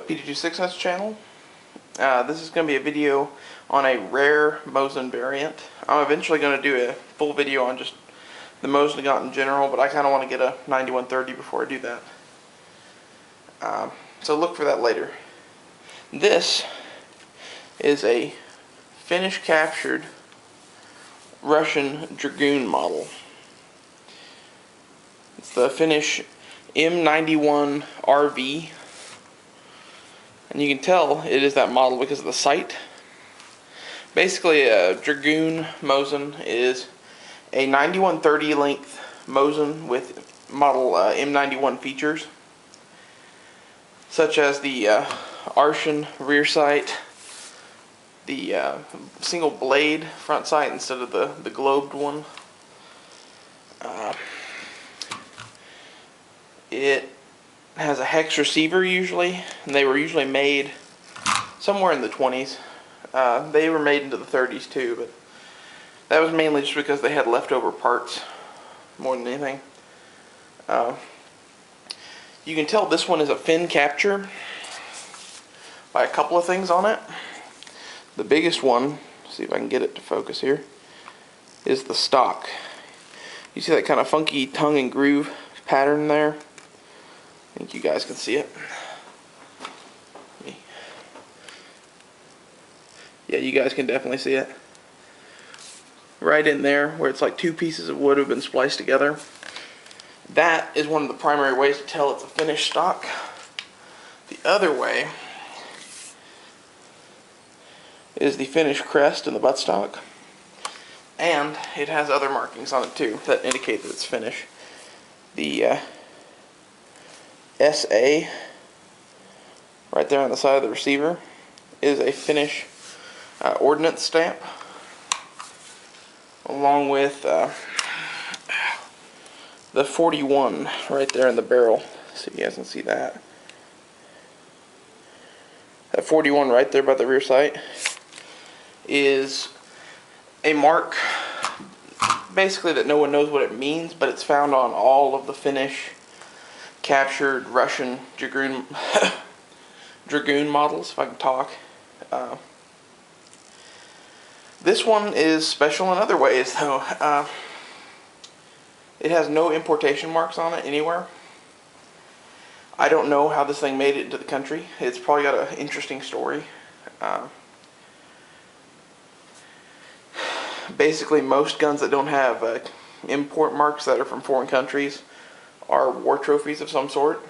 the PD26S channel. This is going to be a video on a rare Mosin variant. I'm eventually going to do a full video on just the Mosin Nagant in general, but I kind of want to get a 91rv before I do that. So look for that later. This is a Finnish captured Russian Dragoon model. It's the Finnish M91rv, and you can tell it is that model because of the sight. Basically, a Dragoon Mosin is a 9130 length Mosin with model M91 features, such as the Arshan rear sight, the single blade front sight instead of the globed one. It has a hex receiver usually, and they were usually made somewhere in the 20s. They were made into the 30s too, but that was mainly just because they had leftover parts more than anything. You can tell this one is a fin capture by a couple of things on it. The biggest one, see if I can get it to focus here, is the stock. You see that kind of funky tongue and groove pattern there? I think you guys can see it. Yeah, you guys can definitely see it. Right in there where it's like two pieces of wood have been spliced together. That is one of the primary ways to tell it's a finished stock. The other way is the finished crest and the buttstock. And it has other markings on it too that indicate that it's finished. The SA right there on the side of the receiver is a Finnish ordnance stamp, along with the 41 right there in the barrel. So you guys can see that. That 41 right there by the rear sight is a mark basically that no one knows what it means, but it's found on all of the Finnish captured Russian Dragoon Dragoon models, if I can talk. This one is special in other ways though. It has no importation marks on it anywhere. I don't know how this thing made it into the country. It's probably got an interesting story. Basically, most guns that don't have import marks that are from foreign countries are war trophies of some sort.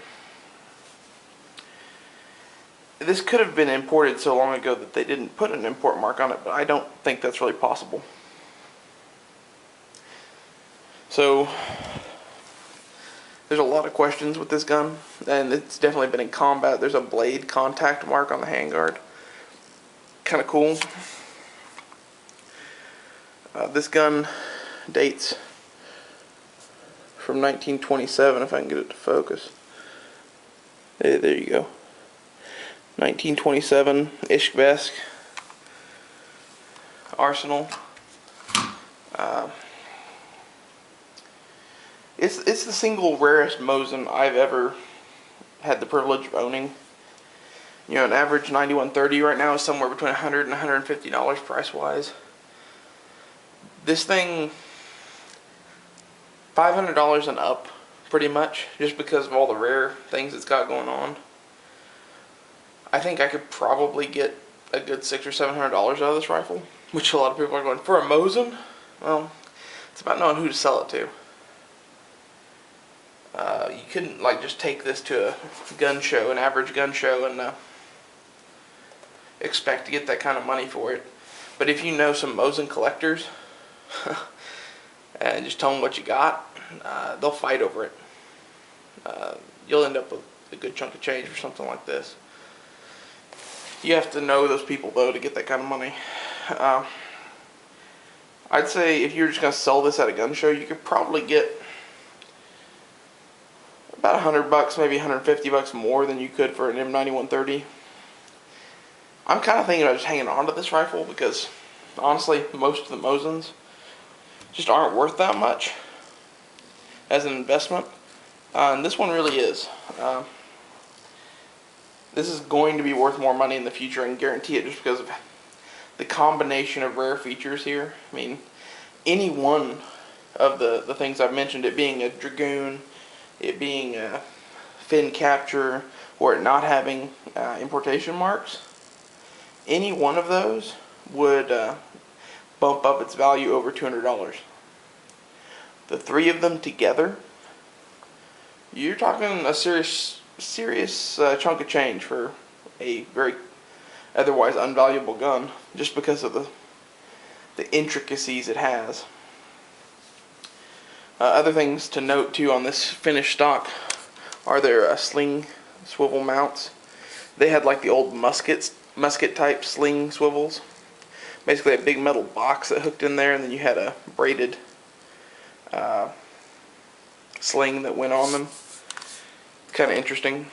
This could have been imported so long ago that they didn't put an import mark on it, but I don't think that's really possible. So there's a lot of questions with this gun, and it's definitely been in combat. There's a blade contact mark on the handguard. Kind of cool. This gun dates from 1927, if I can get it to focus. There you go. 1927 Izhevsk arsenal. It's the single rarest Mosin I've ever had the privilege of owning. You know, an average 9130 right now is somewhere between $100 and $150 price wise. This thing, $500 and up, pretty much, just because of all the rare things it's got going on. I think I could probably get a good $600 or $700 out of this rifle, which a lot of people are going, for a Mosin? Well, it's about knowing who to sell it to. You couldn't like just take this to a gun show, an average gun show, and expect to get that kind of money for it. But if you know some Mosin collectors, and just tell them what you got, they'll fight over it. You'll end up with a good chunk of change for something like this. You have to know those people though to get that kind of money. I'd say if you're just going to sell this at a gun show, you could probably get about $100, maybe $150 more than you could for an M91rv. I'm kind of thinking about just hanging on to this rifle because honestly, most of the Mosins just aren't worth that much as an investment. And this one really is. This is going to be worth more money in the future, I can guarantee it, just because of the combination of rare features here. I mean, any one of the things I've mentioned, it being a Dragoon, it being a fin capture, or it not having importation marks, any one of those would bump up its value over $200. The three of them together, you're talking a serious chunk of change for a very otherwise unvaluable gun, just because of the intricacies it has. Other things to note too on this finished stock are their sling swivel mounts. They had like the old musket type sling swivels. Basically a big metal box that hooked in there, and then you had a braided sling that went on them. Kind of interesting.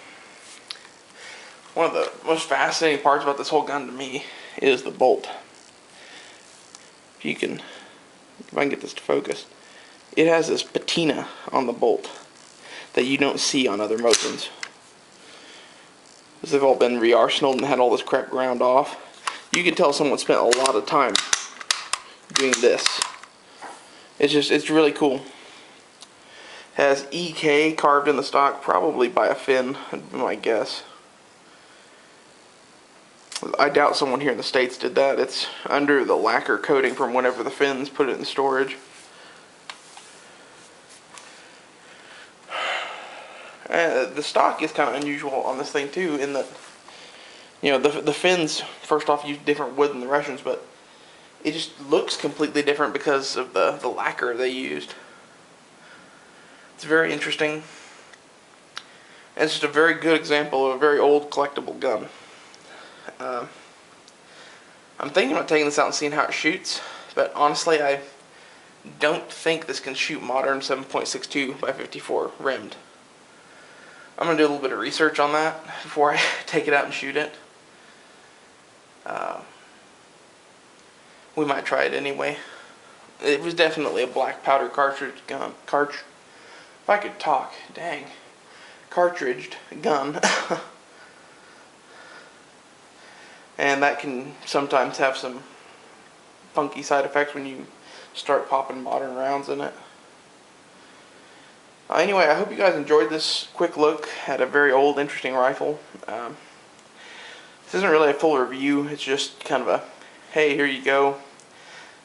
One of the most fascinating parts about this whole gun to me is the bolt. If I can get this to focus, it has this patina on the bolt that you don't see on other Mosins. Because they've all been re-arsenaled and had all this crap ground off. You can tell someone spent a lot of time doing this. It's really cool. Has EK carved in the stock, probably by a Finn, would be my guess. I doubt someone here in the States did that. It's under the lacquer coating from whenever the Finns put it in storage. The stock is kind of unusual on this thing too, in that, you know, the Finns first off use different wood than the Russians, but it just looks completely different because of the lacquer they used. It's very interesting. And it's just a very good example of a very old collectible gun. I'm thinking about taking this out and seeing how it shoots, but honestly I don't think this can shoot modern 7.62 by 54 rimmed. I'm going to do a little bit of research on that before I take it out and shoot it. We might try it anyway. It was definitely a black powder cartridge gun. If I could talk, dang. Cartridged gun. And that can sometimes have some funky side effects when you start popping modern rounds in it. Anyway, I hope you guys enjoyed this quick look at a very old, interesting rifle. This isn't really a full review, it's just kind of a, hey, here you go.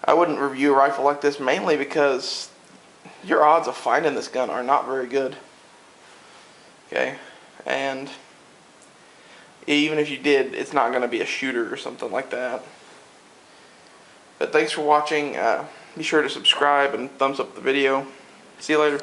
I wouldn't review a rifle like this mainly because your odds of finding this gun are not very good. Okay, and even if you did, it's not going to be a shooter or something like that. But thanks for watching. Be sure to subscribe and thumbs up the video. See you later.